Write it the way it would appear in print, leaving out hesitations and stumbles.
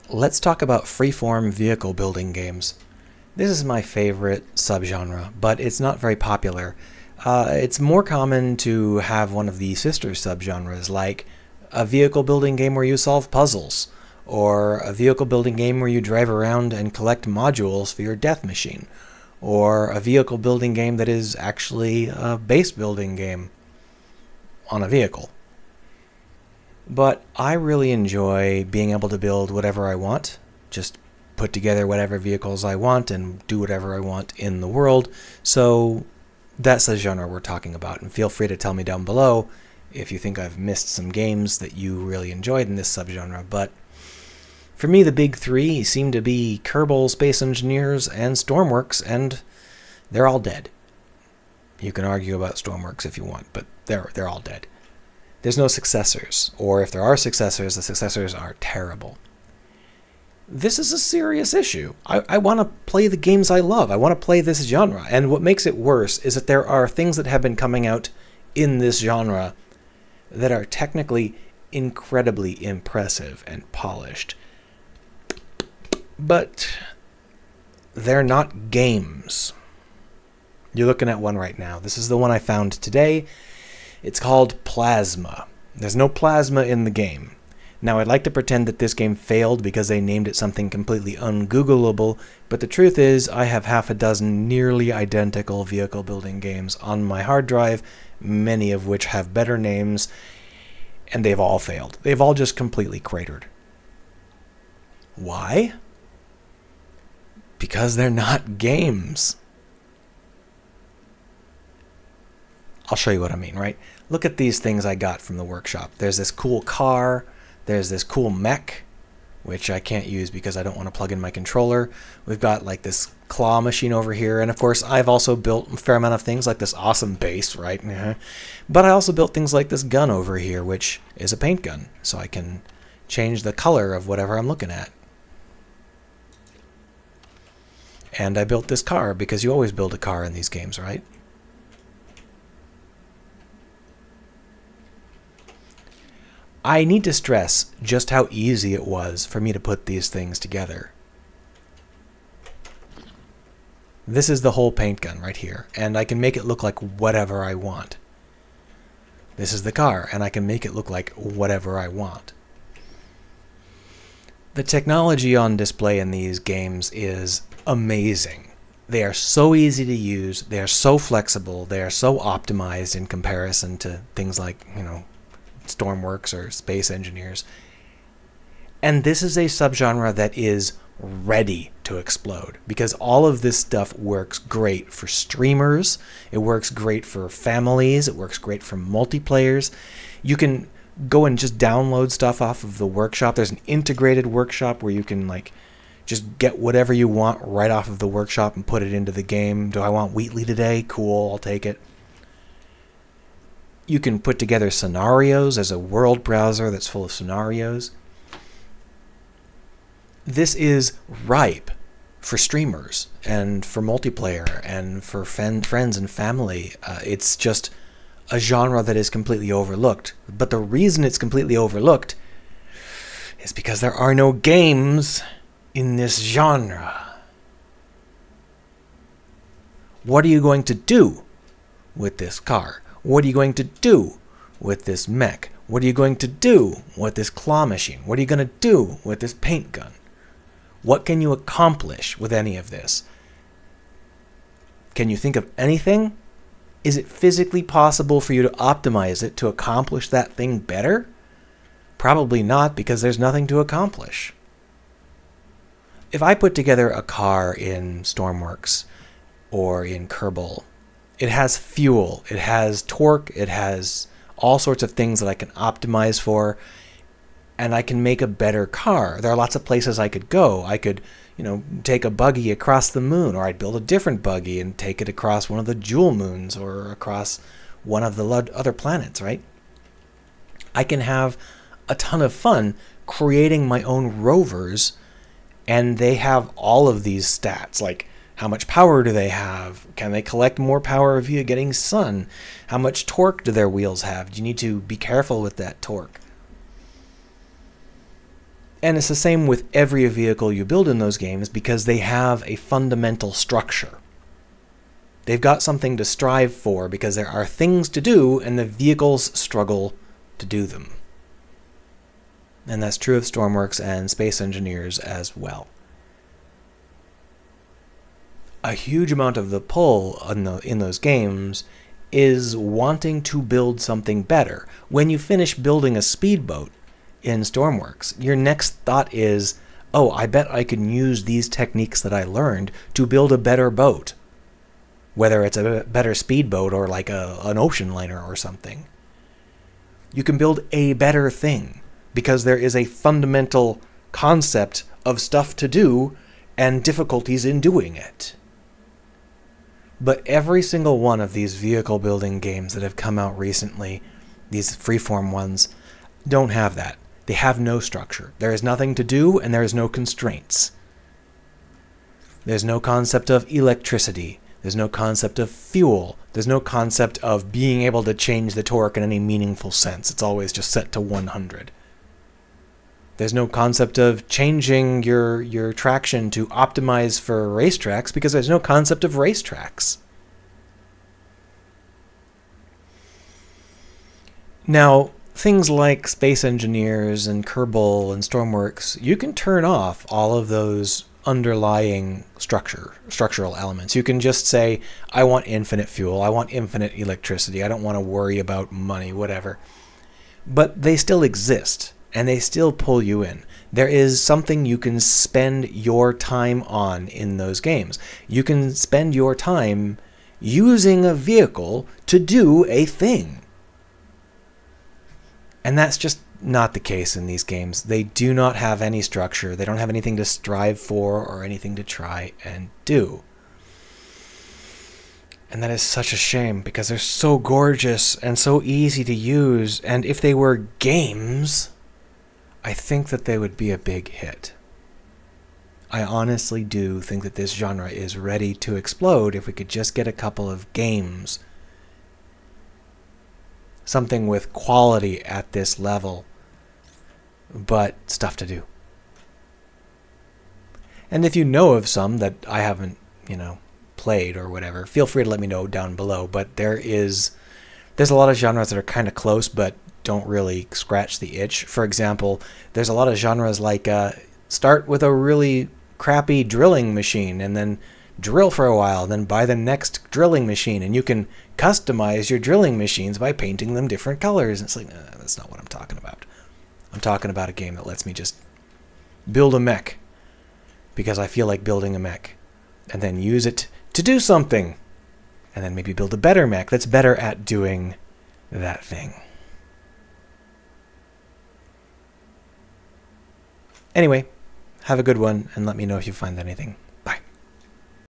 Let's talk about freeform vehicle building games. This is my favorite subgenre, but it's not very popular. It's more common to have one of the sister subgenres, like a vehicle building game where you solve puzzles, or a vehicle building game where you drive around and collect modules for your death machine, or a vehicle building game that is actually a base building game on a vehicle. But I really enjoy being able to build whatever I want, just put together whatever vehicles I want and do whatever I want in the world. So that's the genre we're talking about. And feel free to tell me down below if you think I've missed some games that you really enjoyed in this subgenre. But for me, the big three seem to be Kerbal, Space Engineers, and Stormworks, and they're all dead. You can argue about Stormworks if you want, but they're all dead. There's no successors, or if there are successors, the successors are terrible. This is a serious issue. I want to play the games I love. I want to play this genre, and what makes it worse is that there are things that have been coming out in this genre that are technically incredibly impressive and polished. But they're not games. You're looking at one right now. This is the one I found today. It's called Plasma. There's no plasma in the game. Now, I'd like to pretend that this game failed because they named it something completely ungoogleable, but the truth is I have half a dozen nearly identical vehicle building games on my hard drive, many of which have better names, and they've all failed. They've all just completely cratered. Why? Because they're not games. I'll show you what I mean, right? Look at these things I got from the workshop. There's this cool car. There's this cool mech, which I can't use because I don't want to plug in my controller. We've got like this claw machine over here. And of course, I've also built a fair amount of things like this awesome base, right? But I also built things like this gun over here, which is a paint gun. So I can change the color of whatever I'm looking at. And I built this car because you always build a car in these games, right? I need to stress just how easy it was for me to put these things together. This is the whole paint gun right here, and I can make it look like whatever I want. This is the car, and I can make it look like whatever I want. The technology on display in these games is amazing. They are so easy to use, they are so flexible, they are so optimized in comparison to things like, Stormworks or Space Engineers. And this is a subgenre that is ready to explode because all of this stuff works great for streamers, it works great for families, it works great for multiplayers. You can go and just download stuff off of the workshop. There's an integrated workshop where you can just get whatever you want right off of the workshop and put it into the game. Do I want Wheatley today? Cool, I'll take it. You can put together scenarios as a world browser that's full of scenarios. This is ripe for streamers and for multiplayer and for friends and family. It's just a genre that is completely overlooked. But the reason it's completely overlooked is because there are no games in this genre. What are you going to do with this car? What are you going to do with this mech? What are you going to do with this claw machine? What are you going to do with this paint gun? What can you accomplish with any of this? Can you think of anything? Is it physically possible for you to optimize it to accomplish that thing better? Probably not, because there's nothing to accomplish. If I put together a car in Stormworks or in Kerbal, it has fuel, it has torque, it has all sorts of things that I can optimize for, and I can make a better car. There are lots of places I could go. I could, take a buggy across the moon, or I'd build a different buggy and take it across one of the jewel moons or across one of the other planets, right? I can have a ton of fun creating my own rovers, and they have all of these stats, like how much power do they have? Can they collect more power via getting sun? How much torque do their wheels have? Do you need to be careful with that torque? And it's the same with every vehicle you build in those games because they have a fundamental structure. They've got something to strive for because there are things to do and the vehicles struggle to do them. And that's true of Stormworks and Space Engineers as well. A huge amount of the pull in those games is wanting to build something better. When you finish building a speedboat in Stormworks, your next thought is, oh, I bet I can use these techniques that I learned to build a better boat. Whether it's a better speedboat or like an ocean liner or something. You can build a better thing because there is a fundamental concept of stuff to do and difficulties in doing it. But every single one of these vehicle building games that have come out recently, these freeform ones, don't have that. They have no structure. There is nothing to do and there is no constraints. There's no concept of electricity. There's no concept of fuel. There's no concept of being able to change the torque in any meaningful sense. It's always just set to 100. There's no concept of changing your traction to optimize for racetracks because there's no concept of racetracks. Now, things like Space Engineers and Kerbal and Stormworks, you can turn off all of those underlying structural elements. You can just say, I want infinite fuel, I want infinite electricity, I don't want to worry about money, whatever. But they still exist, and they still pull you in. There is something you can spend your time on in those games. You can spend your time using a vehicle to do a thing. And that's just not the case in these games. They do not have any structure. They don't have anything to strive for or anything to try and do. And that is such a shame because they're so gorgeous and so easy to use. And if they were games, I think that they would be a big hit. I honestly do think that this genre is ready to explode if we could just get a couple of games. Something with quality at this level, but stuff to do. And if you know of some that I haven't, played or whatever, feel free to let me know down below. But there's a lot of genres that are kind of close but don't really scratch the itch. For example, there's a lot of genres like start with a really crappy drilling machine and then drill for a while, then buy the next drilling machine, and you can customize your drilling machines by painting them different colors. And it's like, that's not what I'm talking about. I'm talking about a game that lets me just build a mech because I feel like building a mech, and then use it to do something, and then maybe build a better mech that's better at doing that thing. Anyway, have a good one, and let me know if you find anything.